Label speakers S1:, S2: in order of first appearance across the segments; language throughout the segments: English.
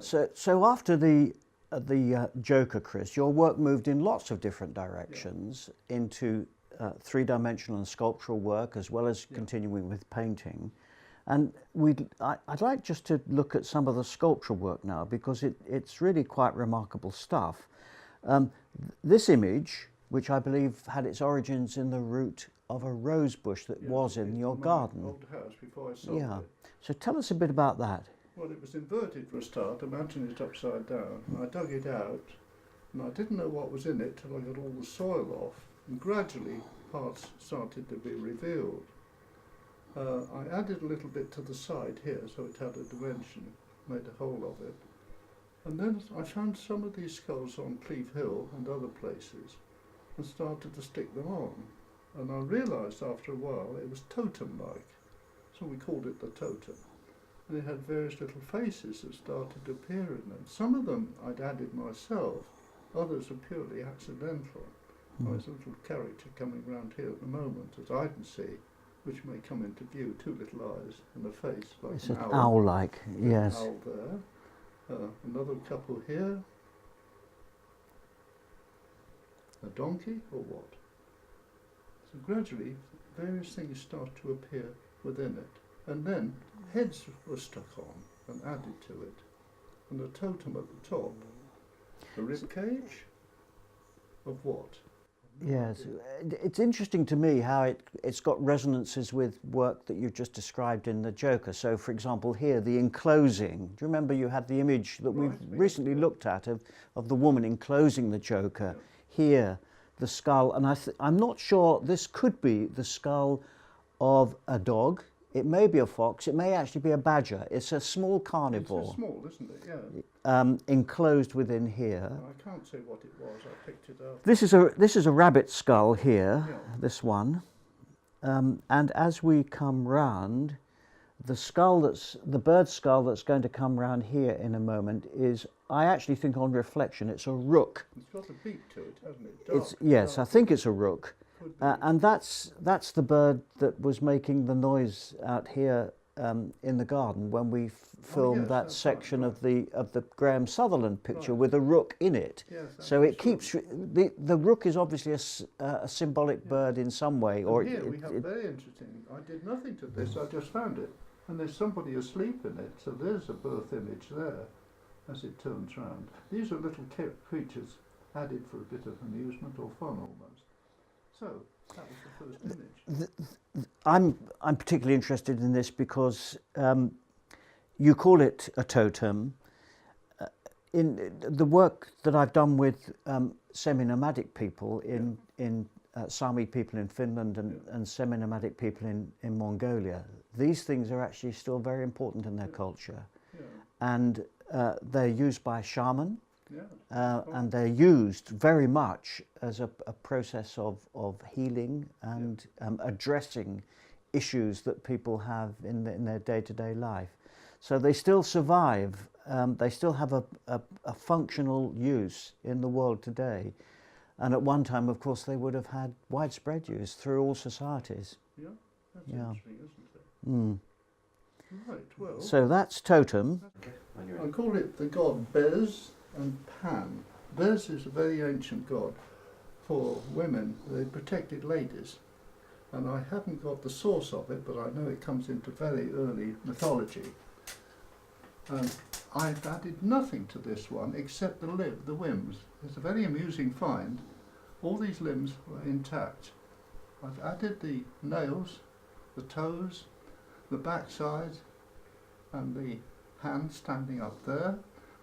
S1: So after the Joker, Chris, your work moved in lots of different directions into three-dimensional and sculptural work, as well as continuing with painting. And I'd like just to look at some of the sculptural work now, because it's really quite remarkable stuff. This image, which I believe had its origins in the root of a rose bush that was in your garden.
S2: Old house before I sold it.
S1: So tell us a bit about that.
S2: Well, it was inverted for a start. Imagine it upside down. And I dug it out, and I didn't know what was in it till I got all the soil off, and gradually parts started to be revealed. I added a little bit to the side here, so it had a dimension, made a hole of it. And then I found some of these skulls on Cleve Hill and other places, and started to stick them on. And I realised after a while it was totem-like, so we called it the totem. And it had various little faces that started to appear in them. Some of them I'd added myself, others are purely accidental. There's a little character coming round here at the moment, as I can see, which may come into view, two little eyes and a face like
S1: It's
S2: an
S1: an
S2: owl.
S1: owl-like, yes.
S2: An owl there. Another couple here. A donkey or what? So gradually various things start to appear within it. And then heads were stuck on and added to it. And a totem at the top. A rib cage? Of what?
S1: Yes, it's interesting to me how it's got resonances with work that you've just described in the Joker. So, for example, here, the enclosing. Do you remember you had the image that we've recently looked at of the woman enclosing the Joker? Yeah. Here, the skull, and I'm not sure, this could be the skull of a dog. It may be a fox, it may actually be a badger. It's a small carnivore.
S2: It's small, isn't it? Yeah.
S1: Enclosed within here.
S2: I can't say what it was, I picked it up.
S1: This is a rabbit skull here, this one. And as we come round, the bird skull that's going to come round here in a moment is, I actually think on reflection, it's a rook.
S2: It's got a beak to it, hasn't it?
S1: Yes, I think it's a rook. And that's the bird that was making the noise out here in the garden when we filmed that section of the Graham Sutherland picture with a rook in it.
S2: Yes,
S1: so it keeps the rook is obviously a symbolic bird in some way.
S2: And
S1: or
S2: here we have very interesting. I did nothing to this. I just found it, and there's somebody asleep in it. So there's a birth image there, as it turns round. These are little creatures added for a bit of amusement or fun almost. So that was the first image.
S1: I'm particularly interested in this because you call it a totem. In the work that I've done with semi-nomadic people in Sami people in Finland and semi-nomadic people in Mongolia, these things are actually still very important in their culture, and they're used by a shaman. And they're used very much as a process of healing and addressing issues that people have in their day-to-day life. So they still survive. They still have a functional use in the world today. And at one time, of course, they would have had widespread use through all societies.
S2: Yeah, that's interesting, isn't it? Right, well...
S1: So that's Totem.
S2: I call it the god Bez and Pan. Bez is a very ancient god for women. They protected ladies. And I haven't got the source of it, but I know it comes into very early mythology. And I've added nothing to this one except the limbs. It's a very amusing find. All these limbs were intact. I've added the nails, the toes, the backside, and the hand standing up there.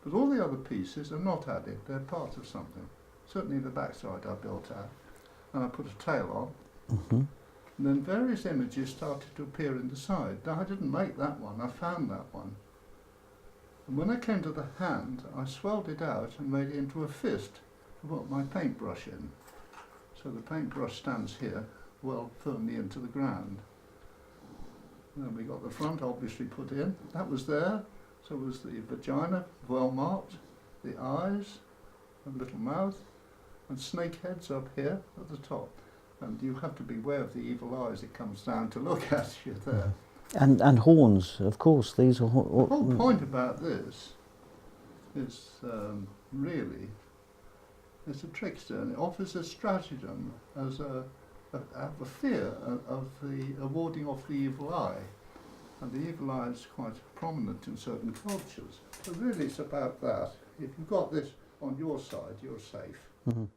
S2: But all the other pieces are not added. They're part of something. Certainly the backside I built out. And I put a tail on.
S1: Mm-hmm.
S2: And then various images started to appear in the side. Now I didn't make that one, I found that one. And when I came to the hand, I swelled it out and made it into a fist to put my paintbrush in. So the paintbrush stands here, well firmly into the ground. And then we got the front obviously put in. That was there. So was the vagina, well marked, the eyes, a little mouth, and snake heads up here at the top. And you have to beware of the evil eyes it comes down to look at you there.
S1: And horns, of course. These are
S2: the whole point about this is really, it's a trickster, and it offers a stratagem as a fear of the warding off the evil eye. And the evil eye is quite prominent in certain cultures. So really it's about that. If you've got this on your side, you're safe.
S1: Mhm.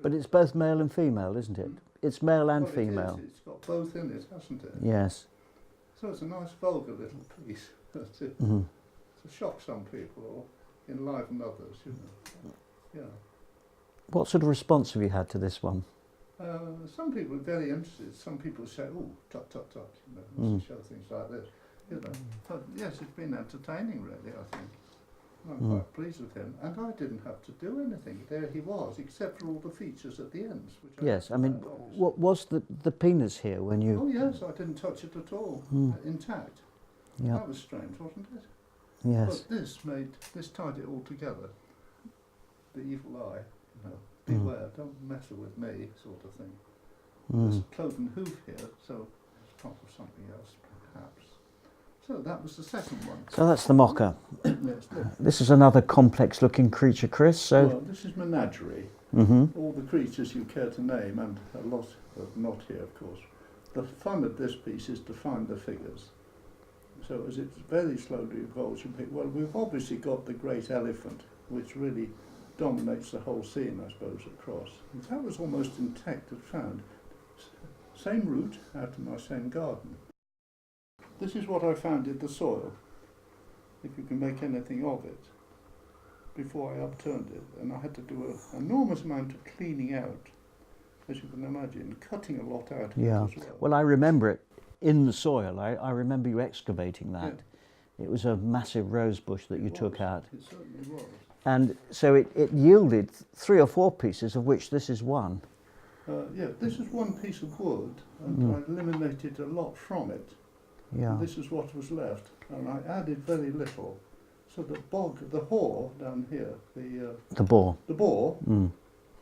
S1: But it's both male and female, isn't it? It's male and
S2: Well,
S1: female.
S2: it is. It's got both in it, hasn't it?
S1: Yes.
S2: So it's a nice vulgar little piece to
S1: Mhm.
S2: shock some people or enliven others, you know. Yeah.
S1: What sort of response have you had to this one?
S2: Some people are very interested. Some people say, "Oh, tut tut tut," you know, show things like this, you know. But yes, it's been entertaining, really. I think I'm quite pleased with him, and I didn't have to do anything. There he was, except for all the features at the ends. Which
S1: Yes, I mean, what was the penis here when you?
S2: Oh yes, I didn't touch it at all, intact.
S1: Yeah.
S2: That was strange, wasn't it?
S1: Yes.
S2: But this tied it all together. The evil eye, you know. Beware, don't mess with me, sort of thing. There's a cloven hoof here, so it's part of something else, perhaps. So that was the second one.
S1: So that's the mocker.
S2: Yes,
S1: This is another complex-looking creature, Chris. So.
S2: well, this is menagerie. All the creatures you care to name, and a lot not here, of course. The fun of this piece is to find the figures. So as it very slowly evolves, you pick, well, we've obviously got the great elephant, which really dominates the whole scene, I suppose, across. And that was almost intact and found. Same root out of my same garden. This is what I found in the soil, if you can make anything of it, before I upturned it. And I had to do an enormous amount of cleaning out, as you can imagine, cutting a lot out of it as well.
S1: Well, I remember it in the soil. I remember you excavating that.
S2: Yeah.
S1: It was a massive rose bush that you took out.
S2: It certainly was.
S1: And so it yielded 3 or 4 pieces, of which this is one.
S2: Yeah, this is one piece of wood, and I eliminated a lot from it.
S1: Yeah.
S2: And this is what was left, and I added very little. So the whore down here,
S1: The boar.
S2: the boar,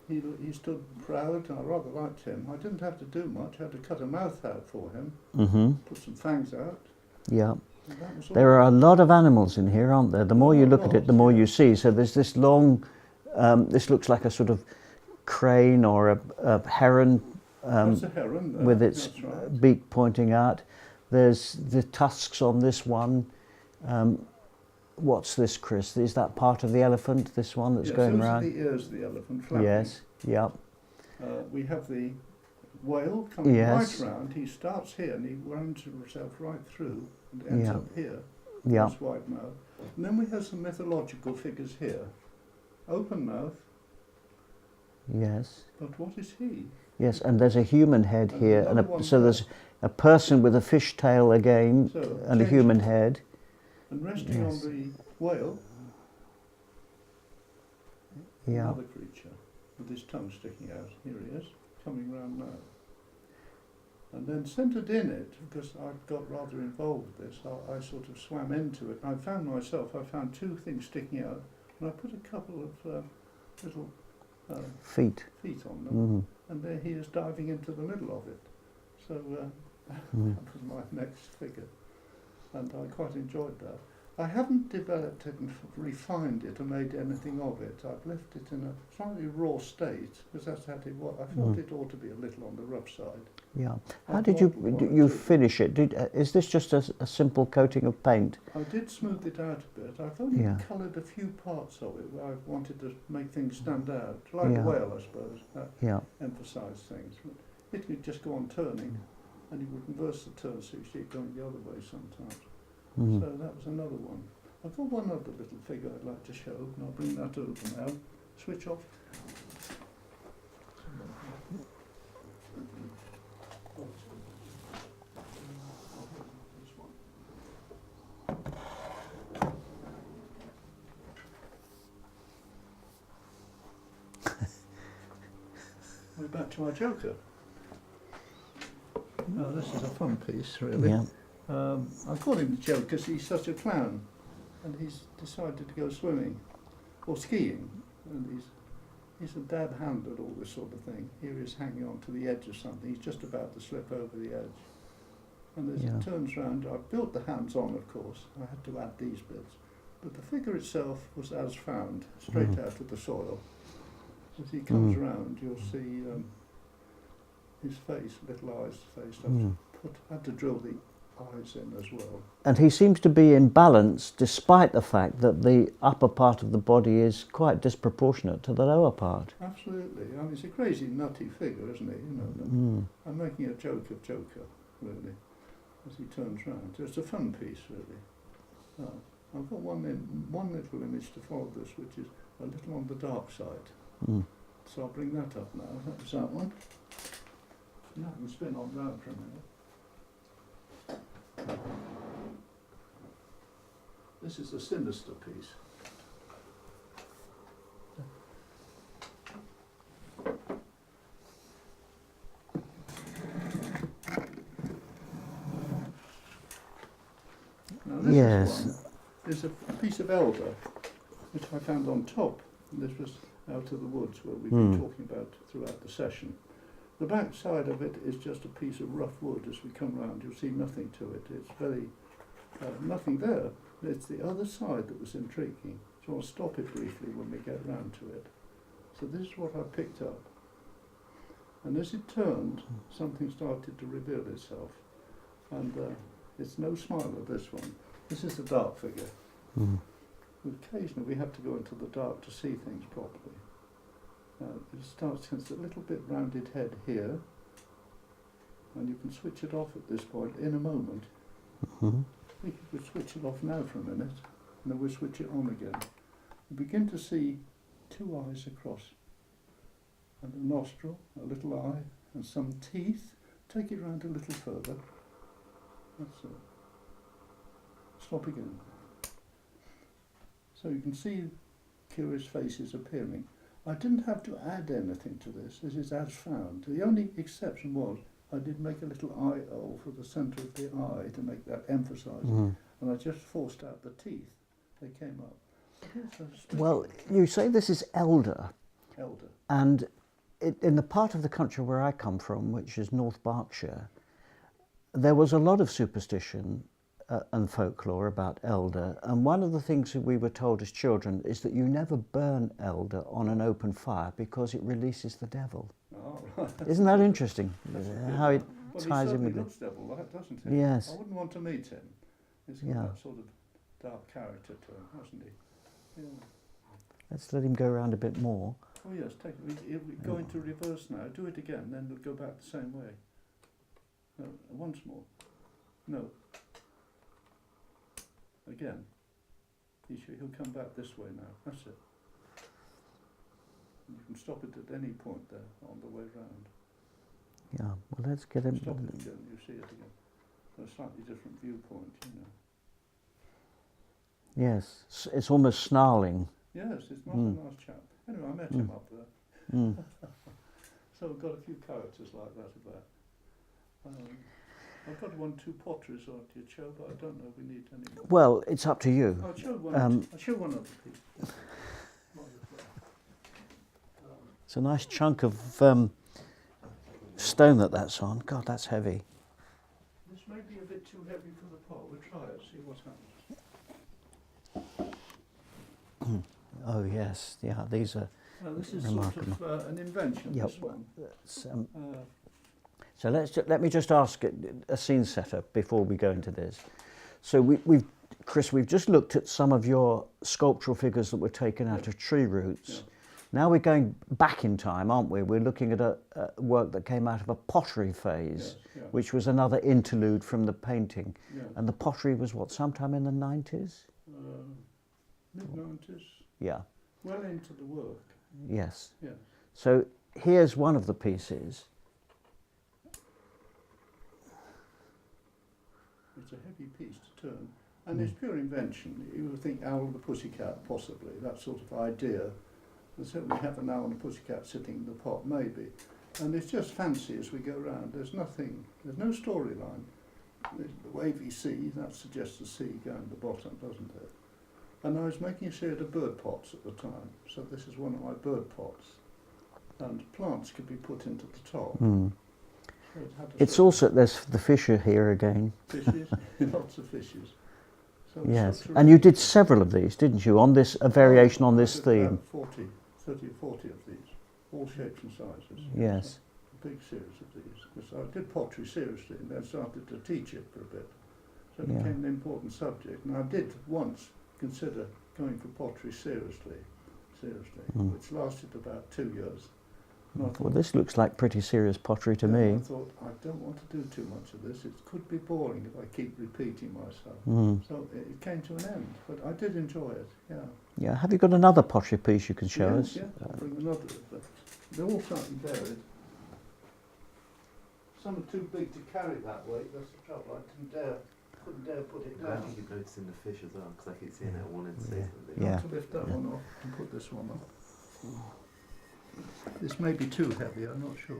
S2: he stood proud, and I rather liked him. I didn't have to do much. I had to cut a mouth out for him, put some fangs out.
S1: Yeah.
S2: And that was all.
S1: There are a lot of animals in here, aren't there? The more you look at it, the more you see. So there's this long, this looks like a sort of crane or a heron,
S2: That's a heron there,
S1: with its
S2: that's right.
S1: beak pointing out. There's the tusks on this one. What's this, Chris? Is that part of the elephant, this one that's going
S2: those
S1: around?
S2: are the ears of the elephant flapping.
S1: Yes, yeah.
S2: We have the whale coming
S1: Yes.
S2: right round. He starts here and he runs himself right through and ends
S1: Yeah.
S2: up here.
S1: Yeah.
S2: This wide mouth. And then we have some mythological figures here. Open mouth,
S1: Yes.
S2: but what is he?
S1: Yes, and there's a human head
S2: And
S1: here, and
S2: another one
S1: so there's a person with a fish tail again,
S2: So,
S1: and a
S2: change-
S1: human head.
S2: And resting
S1: Yes.
S2: on the whale,
S1: Yeah.
S2: another creature with his tongue sticking out. Here he is, coming round now. And then centred in it, because I got rather involved with this, I sort of swam into it. I found 2 things sticking out, and I put a couple of little
S1: Feet.
S2: feet on them,
S1: Mm.
S2: and there he is diving into the middle of it. So that was my next figure, and I quite enjoyed that. I haven't developed it and refined it or made anything of it. I've left it in a slightly raw state, because that's how it was. I felt it ought to be a little on the rough side.
S1: Yeah.
S2: I
S1: How did
S2: thought
S1: you
S2: one or
S1: you
S2: two.
S1: finish it? Is this just a simple coating of paint?
S2: I did smooth it out a bit. I've only
S1: Yeah.
S2: coloured a few parts of it where I wanted to make things stand out, like
S1: Yeah.
S2: a whale, I suppose,
S1: Yeah.
S2: emphasise things. It could just go on turning, and you would reverse the turn so you see it going the other way sometimes.
S1: Mhm.
S2: So that was another one. I've got one other little figure I'd like to show, and I'll bring that over now. Switch off. We're back to our Joker. Now this is a fun piece, really.
S1: Yeah.
S2: I call him the Joker because he's such a clown, and he's decided to go swimming or skiing, and he's a dab hand at all this sort of thing. Here he is hanging on to the edge of something. He's just about to slip over the edge, and as
S1: Yeah.
S2: it turns round, I built the hands on, of course. I had to add these bits, But the figure itself was as found, straight out of the soil. As he comes round, you'll see his face, little eyes face. Had to drill the eyes in as well.
S1: And he seems to be in balance despite the fact that the upper part of the body is quite disproportionate to the lower part.
S2: Absolutely. I mean, it's a crazy, nutty figure, isn't it? You know, I'm making a joke of Joker, really, as he turns round. It's a fun piece, really. I've got one little image to follow this, which is a little on the dark side. So I'll bring that up now. That was that one. Now I can spin on round for a minute. This is a sinister piece. Now this is a piece of elder which I found on top. And this was out of the woods where we've been talking about throughout the session. The back side of it is just a piece of rough wood. As we come round, you'll see nothing to it. It's very, nothing there. It's the other side that was intriguing. So I'll stop it briefly when we get round to it. So this is what I picked up. And as it turned, something started to reveal itself. And it's no smiler, this one. This is a dark figure. Occasionally we have to go into the dark to see things properly. It starts, it's a little bit rounded head here, and you can switch it off at this point in a moment. We could switch it off now for a minute, and then we'll switch it on again. You begin to see two eyes across, and a nostril, a little eye, and some teeth. Take it round a little further. That's it. Stop again. So you can see curious faces appearing. I didn't have to add anything to this. This is as found. The only exception was I did make a little eye hole for the centre of the eye to make that emphasising, and I just forced out the teeth. They came up.
S1: Well, you say this is elder.
S2: Elder.
S1: And in the part of the country where I come from, which is North Berkshire, there was a lot of superstition and folklore about elder, and one of the things that we were told as children is that you never burn elder on an open fire because it releases the devil.
S2: Oh, right.
S1: Isn't that interesting? How it ties in with
S2: looks devil-like, doesn't he?
S1: Yes.
S2: I wouldn't want to meet him. He's got that sort of dark character to him, hasn't he? Yeah.
S1: Let's let him go around a bit more.
S2: Oh yes, take it. We go into reverse now. Do it again, then we'll go back the same way. No, once more. No. Again. He'll come back this way now. That's it. You can stop it at any point there on the way round.
S1: Yeah, well, let's get him.
S2: Stop it again, you see it again. A slightly different viewpoint, you know.
S1: Yes, it's almost snarling.
S2: Yes, it's not a nice chap. Anyway, I met him up there. So I've got a few characters like that about. I've got 1-2 potteries on your show, but I don't know if we need any more.
S1: Well, it's up to you.
S2: I'll show one, I'll show one other piece.
S1: It's a nice chunk of stone that's on. God, that's heavy.
S2: This may be a bit too heavy for the pot. We'll try it, see what happens.
S1: Oh yes, yeah, these are
S2: this is
S1: remarkable.
S2: sort of an invention,
S1: Yep.
S2: this one.
S1: So let me just ask a scene setter before we go into this. So we've Chris, we've just looked at some of your sculptural figures that were taken out of tree roots.
S2: Yeah.
S1: Now we're going back in time, aren't we? We're looking at a work that came out of a pottery phase, which was another interlude from the painting.
S2: Yeah.
S1: And the pottery was what, sometime in the 90s?
S2: Mid-90s.
S1: Yeah.
S2: Well into the work.
S1: Yes.
S2: Yeah.
S1: So here's one of the pieces.
S2: It's a heavy piece to turn. And it's pure invention. You would think Owl the Pussycat, possibly, that sort of idea. And certainly have an Owl and a Pussycat sitting in the pot, maybe. And it's just fancy as we go round. There's nothing, there's no storyline. The wavy sea, that suggests the sea going to the bottom, doesn't it? And I was making a series of bird pots at the time. So this is one of my bird pots. And plants could be put into the top. So
S1: It's also, there's the fisher here again.
S2: Fishes, lots of fishes. So
S1: Yes,
S2: so
S1: and you did
S2: terrific.
S1: several of these, didn't you? On this, a variation on this
S2: I did
S1: theme.
S2: about 30 or 40 of these, all shapes and sizes.
S1: Yes.
S2: A big series of these. Because I did pottery seriously and then started to teach it for a bit. So it
S1: Yeah.
S2: became an important subject. And I did once consider going for pottery seriously,
S1: Mm.
S2: which lasted about 2 years. And I
S1: Well,
S2: thought,
S1: this looks like pretty serious pottery to
S2: I
S1: me.
S2: thought, I don't want to do too much of this. It could be boring if I keep repeating myself.
S1: Mm.
S2: So it came to an end, but I did enjoy it, yeah.
S1: Yeah. Have you got another pottery piece you can show
S2: Yes,
S1: us?
S2: yeah, I'll bring another. But they're all slightly varied. Some are too big to carry that way, that's the trouble. Couldn't dare put it
S3: I
S2: down.
S3: think you've noticed in the fish as well, because I keep seeing it. I wanted to say
S1: Yeah.
S3: something.
S1: Yeah.
S2: To lift that one off and put this one up. This may be too heavy, I'm not sure.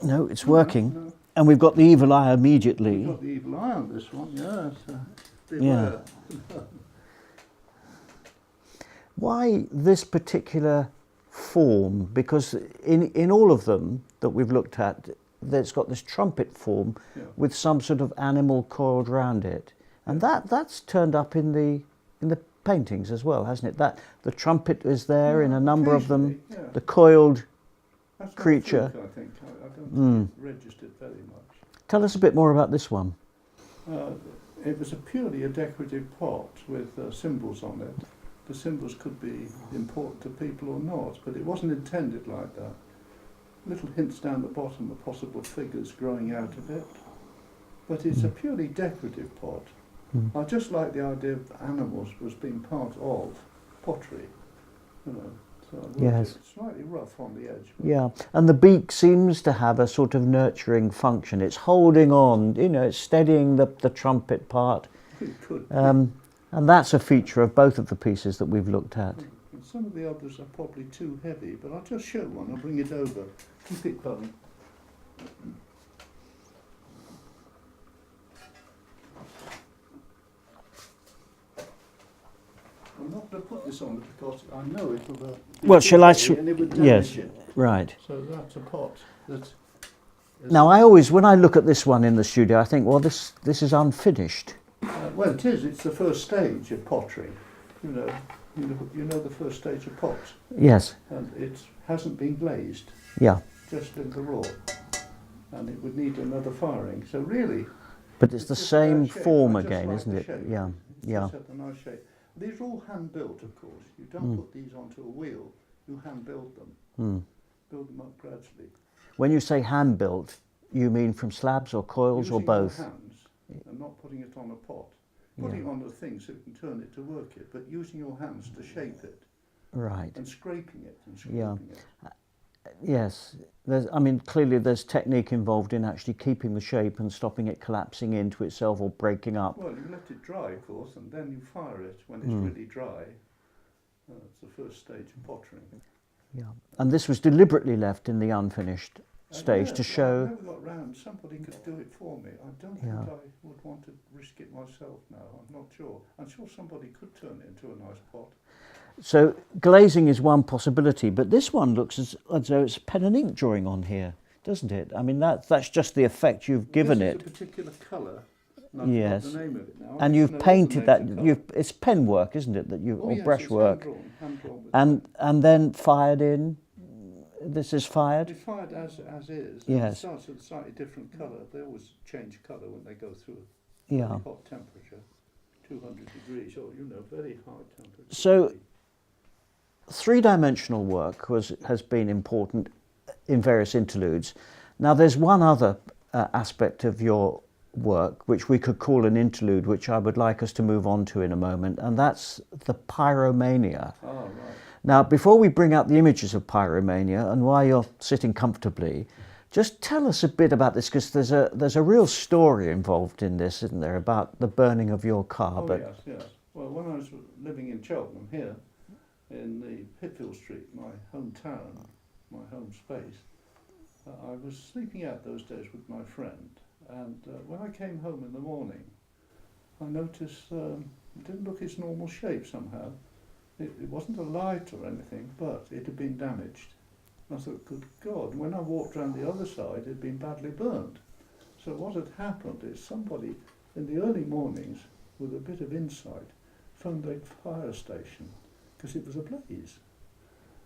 S1: No, it's working.
S2: No.
S1: And we've got the evil eye
S2: We've
S1: immediately.
S2: got the evil eye on this one, yes.
S1: Yeah. Why this particular form? Because in all of them that we've looked at, it's got this trumpet form
S2: Yeah.
S1: with some sort of animal coiled round it, and that's turned up in the paintings as well, hasn't it? That the trumpet is there in a number of them.
S2: Occasionally, yeah.
S1: The coiled
S2: That's not
S1: creature.
S2: fluke, I think. I don't
S1: Mm.
S2: think it registered very much.
S1: Tell us a bit more about this one.
S2: It was purely a decorative pot with symbols on it. The symbols could be important to people or not, but it wasn't intended like that. Little hints down the bottom of possible figures growing out of it. But it's a purely decorative pot.
S1: Mm.
S2: I just like the idea of animals was being part of pottery, you know. So I worked
S1: Yes.
S2: it slightly rough on the edge.
S1: Yeah, and the beak seems to have a sort of nurturing function. It's holding on, it's steadying the trumpet part.
S2: It could be.
S1: And that's a feature of both of the pieces that we've looked at.
S2: And some of the others are probably too heavy, but I'll just show one. I'll bring it over. Keep it going. I'm not going to put this on because I know it will be
S1: Well,
S2: too
S1: shall I
S2: heavy and it would damage
S1: yes,
S2: it.
S1: right.
S2: So that's a pot that is
S1: Now, I always, when I look at this one in the studio, I think, well, this is unfinished.
S2: well, it is. It's the first stage of pottery. You know the first stage of pots,
S1: Yes,
S2: and it hasn't been glazed,
S1: yeah.
S2: just in the raw, and it would need another firing. So really,
S1: But it's the
S2: just
S1: same
S2: that shape.
S1: form
S2: I just
S1: again,
S2: like
S1: isn't
S2: the
S1: it?
S2: shape.
S1: Yeah,
S2: It's
S1: yeah.
S2: just had a nice shape. These are all hand built, of course. You don't put these onto a wheel. You hand build them.
S1: Hmm.
S2: Build them up gradually.
S1: When you say hand built, you mean from slabs or coils or
S2: Using your
S1: both?
S2: hands and not putting it on a pot. Putting it on the thing so you can turn it to work it, but using your hands to shape it
S1: Right.
S2: and scraping it and
S1: Yeah.
S2: scraping it.
S1: Yes. Clearly there's technique involved in actually keeping the shape and stopping it collapsing into itself or breaking up.
S2: Well, you let it dry, of course, and then you fire it when it's really dry. It's the first stage of pottery.
S1: Yeah. And this was deliberately left in the unfinished stage
S2: Yeah,
S1: to
S2: I
S1: show.
S2: never got round. Somebody could do it for me. I don't
S1: Yeah.
S2: think I would want to risk it myself now. I'm not sure. I'm sure somebody could turn it into a nice pot.
S1: So glazing is one possibility, but this one looks as though it's pen and ink drawing on here, doesn't it? I mean, that's just the effect you've given
S2: This
S1: it.
S2: is a particular colour. And I've
S1: Yes.
S2: forgotten the name of it now.
S1: And
S2: I
S1: you've
S2: just know
S1: painted
S2: the
S1: that.
S2: names of colour.
S1: It's pen work, isn't it? That you
S2: Oh,
S1: or
S2: yes,
S1: brushwork,
S2: it's hand-drawn with
S1: and then fired in. This is fired.
S2: It's fired as is.
S1: Yes.
S2: It starts with a slightly different colour. They always change colour when they go through a
S1: Yeah.
S2: very hot temperature, 200 degrees, or very high temperature.
S1: So three-dimensional work has been important in various interludes. Now there's one other aspect of your work which we could call an interlude, which I would like us to move on to in a moment, and that's the Pyromania.
S2: Ah, right.
S1: Now, before we bring up the images of Pyromania, and while you're sitting comfortably, just tell us a bit about this, because there's a real story involved in this, isn't there, about the burning of your car?
S2: Oh, yes. Well, when I was living in Cheltenham here, in the Pitfield Street, my hometown, my home space, I was sleeping out those days with my friend, and when I came home in the morning, I noticed it didn't look its normal shape somehow. It wasn't a light or anything, but it had been damaged. And I thought, good God, when I walked round the other side, it had been badly burnt. So what had happened is somebody in the early mornings, with a bit of insight, phoned the fire station because it was ablaze.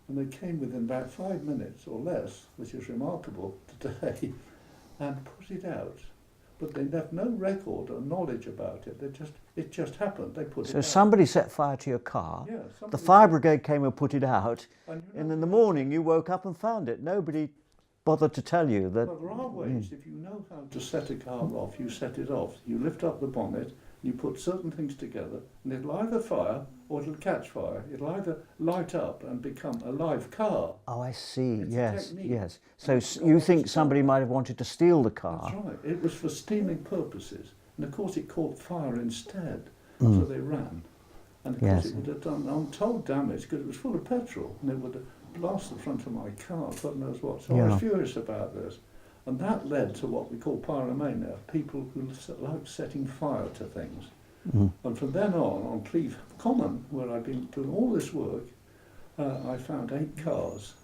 S2: And they came within about 5 minutes or less, which is remarkable today, and put it out. But they left no record or knowledge about it. It just happened. They put it out.
S1: So somebody set fire to your car,
S2: Yeah,
S1: the
S2: somebody
S1: fire
S2: said-
S1: brigade came and put it out,
S2: and
S1: and in the morning you woke up and found it. Nobody bothered to tell you that.
S2: Well, there are ways. If you know how to set a car off, you set it off. You lift up the bonnet, you put certain things together, and it'll either fire or it'll catch fire. It'll either light up and become a live car.
S1: Oh, I see.
S2: It's a
S1: Yes,
S2: technique.
S1: yes. So
S2: It's got
S1: you
S2: lots
S1: think
S2: of
S1: somebody
S2: stuff.
S1: might have wanted to steal the car?
S2: That's right. It was for stealing purposes. And of course it caught fire instead.
S1: Mm.
S2: So they ran. And of
S1: Yes.
S2: course it would have done untold damage because it was full of petrol and it would have blasted the front of my car, God knows what. So I
S1: Yeah.
S2: was furious about this. And that led to what we call pyromania, people who like setting fire to things.
S1: Mm.
S2: And from then on Cleve Common, where I've been doing all this work, I found 8 cars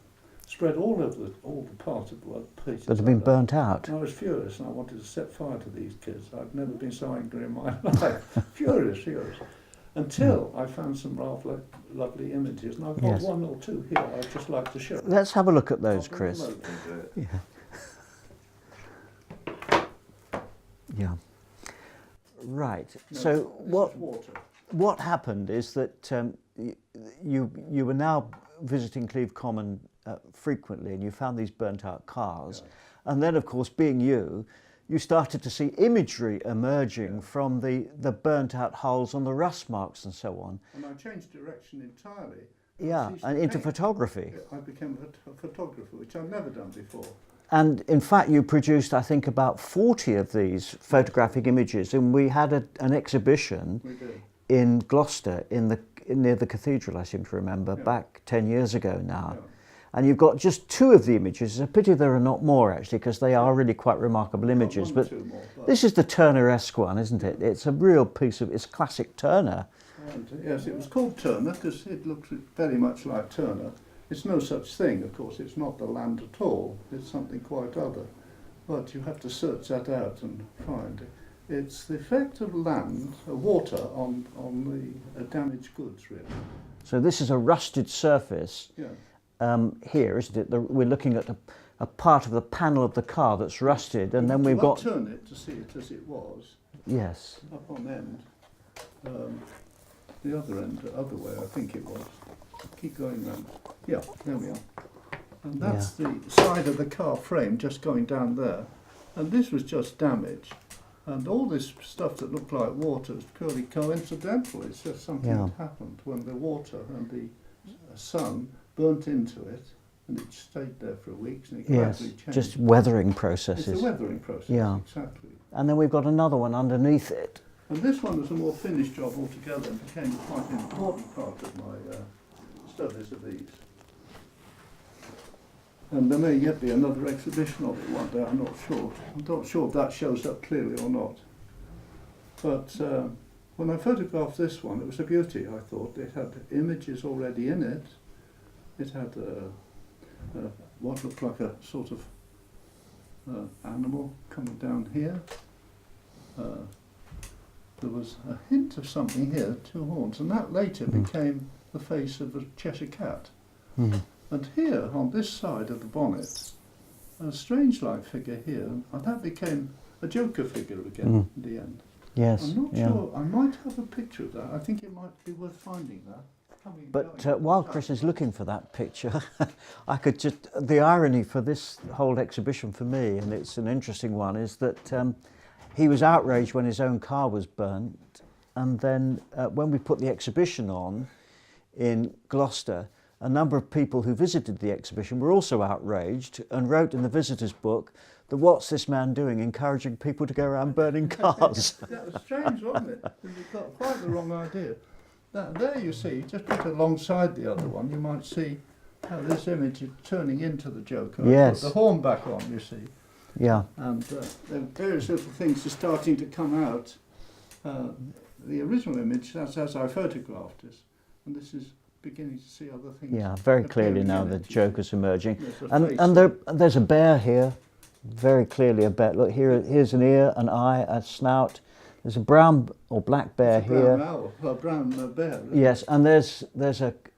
S2: spread all over all the part of the place.
S1: That have been burnt out.
S2: And I was furious and I wanted to set fire to these kids. I've never been so angry in my life. Furious. Until I found some rather lovely images. And I've got
S1: Yes.
S2: 1 or 2 here I'd just like to show.
S1: Let's have a look at those,
S2: I'll bring
S1: Chris.
S2: them over.
S1: Yeah. Yeah. Right.
S2: No,
S1: So
S2: this
S1: what
S2: is water.
S1: what happened is that you were now visiting Cleve Common frequently, and you found these burnt out cars, and then of course, being you started to see imagery emerging from the burnt out hulls and the rust marks and so on.
S2: And I changed direction entirely.
S1: Yeah,
S2: ceased
S1: and
S2: to
S1: into
S2: paint.
S1: photography.
S2: I became a photographer, which I've never done before.
S1: And in fact, you produced, I think, about 40 of these photographic images, and we had an exhibition
S2: We did.
S1: in Gloucester, near the cathedral, I seem to remember,
S2: Yeah.
S1: back 10 years ago now.
S2: Yeah.
S1: And you've got just 2 of the images. It's a pity there are not more, actually, because they are really quite remarkable images.
S2: Got 1
S1: But
S2: or 2 more, but
S1: this is the Turner-esque one, isn't it? It's a real piece of, it's classic Turner.
S2: and, yes, it was called Turner because it looked very much like Turner. It's no such thing, of course. It's not the land at all. It's something quite other. But you have to search that out and find it. It's the effect of land, water, on the damaged goods, really.
S1: So this is a rusted surface
S2: Yeah.
S1: here, isn't it? We're looking at a part of the panel of the car that's rusted, and then we've
S2: To
S1: got...
S2: upturn it to see it as it was,
S1: Yes.
S2: up on end. The other end, the other way, I think it was. Keep going round. Yeah, there we are. And that's the side of the car frame just going down there. And this was just damage. And all this stuff that looked like water is purely coincidental. It's just something
S1: Yeah.
S2: that happened when the water and the sun burnt into it, and it stayed there for weeks and it
S1: Yes,
S2: gradually changed.
S1: just weathering
S2: It's
S1: processes.
S2: a weathering process,
S1: Yeah.
S2: exactly.
S1: And then we've got another one underneath it.
S2: And this one was a more finished job altogether and became quite an important part of my studies of these. And there may yet be another exhibition of it one day, I'm not sure. I'm not sure if that shows up clearly or not. But when I photographed this one, it was a beauty, I thought. It had images already in it. It had what looked like a sort of animal coming down here. There was a hint of something here, 2 horns, and that later became the face of a Cheshire cat.
S1: Mhm.
S2: And here, on this side of the bonnet, a strange-like figure here, and that became a Joker figure again in the end.
S1: Yes.
S2: I'm not
S1: yeah.
S2: sure, I might have a picture of that. I think it might be worth finding that.
S1: But while Chris is looking for that picture, I could just, the irony for this whole exhibition for me, and it's an interesting one, is that he was outraged when his own car was burnt, and then when we put the exhibition on in Gloucester, a number of people who visited the exhibition were also outraged and wrote in the visitors book that what's this man doing, encouraging people to go around burning cars.
S2: That was strange, wasn't it? You've got quite the wrong idea. There you see, just put it alongside the other one, you might see how this image is turning into the Joker.
S1: Yes.
S2: Put the horn back on, you see.
S1: Yeah.
S2: And various little things are starting to come out. The original image, that's as I photographed it, and this is beginning to see other things.
S1: Yeah, very clearly
S2: appearing
S1: now
S2: in
S1: the
S2: it, you see.
S1: Joker's emerging.
S2: There's a
S1: And,
S2: face
S1: and
S2: there.
S1: there's a bear here, very clearly a bear. Look, here's an ear, an eye, a snout. There's a brown or black bear
S2: It's a brown
S1: here.
S2: owl, a brown bear. isn't it?
S1: Yes, and there's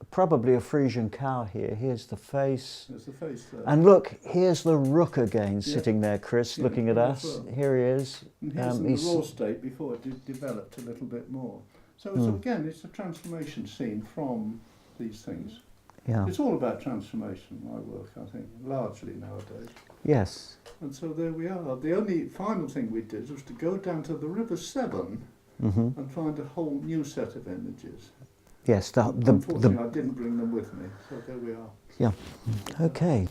S1: probably a Frisian cow here. Here's the face.
S2: There's the face there.
S1: And look, here's the rook again,
S2: Yeah.
S1: sitting there, Chris,
S2: Yeah,
S1: looking at
S2: here
S1: us.
S2: as well.
S1: Here he is.
S2: And here's in
S1: he's-
S2: the raw state before it developed a little bit more. So
S1: Hmm.
S2: again, it's a transformation scene from these things.
S1: Yeah.
S2: It's all about transformation, my work, I think, largely nowadays.
S1: Yes.
S2: And so there we are. The only final thing we did was to go down to the River Severn
S1: Hmm.
S2: and find a whole new set of images.
S1: Yes.
S2: Unfortunately, I didn't bring them with me, so there we are.
S1: Okay.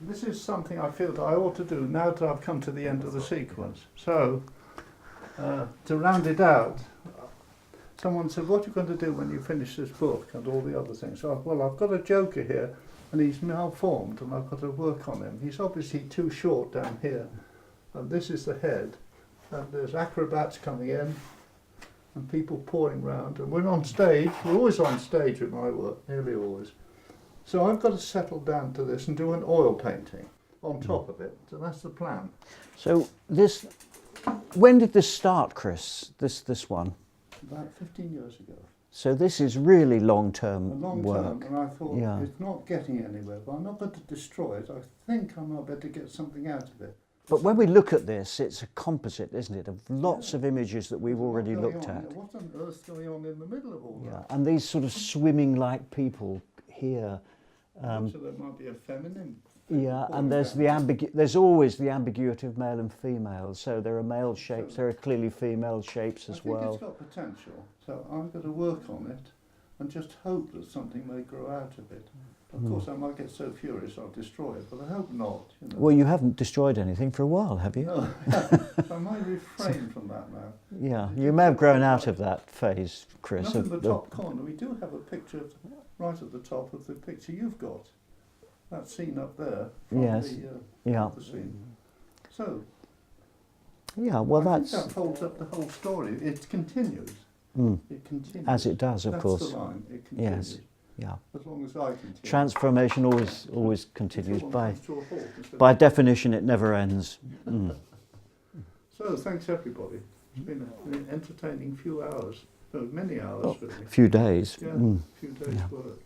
S2: This is something I feel that I ought to do now that I've come to the end of the sequence. So, to round it out, someone said, what are you going to do when you finish this book and all the other things? So, well, I've got a Joker here and he's malformed and I've got to work on him. He's obviously too short down here. And this is the head. And there's acrobats coming in and people pouring round. And we're on stage. We're always on stage with my work, nearly always. So I've got to settle down to this and do an oil painting on top of it. So that's the plan.
S1: So when did this start, Chris? This one.
S2: About 15 years ago.
S1: So this is really
S2: A
S1: long-term
S2: long
S1: work.
S2: term, and I thought
S1: Yeah.
S2: it's not getting anywhere, but I'm not going to destroy it. I think I might better get something out of it.
S1: But when we look at this, it's a composite, isn't it, of lots of images that we've already
S2: What's going
S1: looked
S2: on?
S1: at.
S2: What on earth's going on in the middle of all
S1: Yeah, and these sort of swimming-like people here.
S2: that? So there might be a feminine.
S1: Yeah,
S2: Or
S1: and there's always the ambiguity of male and female. So there are male shapes, there are clearly female shapes
S2: I
S1: as
S2: think
S1: well.
S2: it's got potential, so I'm going to work on it and just hope that something may grow out of it. Of course, I might get so furious I'll destroy it, but I hope not. You know.
S1: Well, you haven't destroyed anything for a while, have you?
S2: No, I might refrain from that now.
S1: Yeah, you may have grown out of that phase, Chris.
S2: Not in
S1: of
S2: the top corner. We do have a picture of, right at the top of the picture you've got. That scene up there. From
S1: Yes. Yeah.
S2: The scene. So.
S1: Yeah, well,
S2: I think
S1: that's
S2: that holds up the whole story. It continues. It continues.
S1: as it does, of
S2: That's
S1: course.
S2: the line. It continues.
S1: Yes. Yeah.
S2: As long as I continue.
S1: Transformation always continues.
S2: Until one
S1: By
S2: comes to a halt, isn't
S1: by
S2: it?
S1: definition, it never ends. Mm.
S2: So thanks everybody. It's been an entertaining few hours. Many hours
S1: Oh,
S2: really.
S1: a few days.
S2: Yeah,
S1: Mm.
S2: a few days'
S1: Yeah.
S2: work.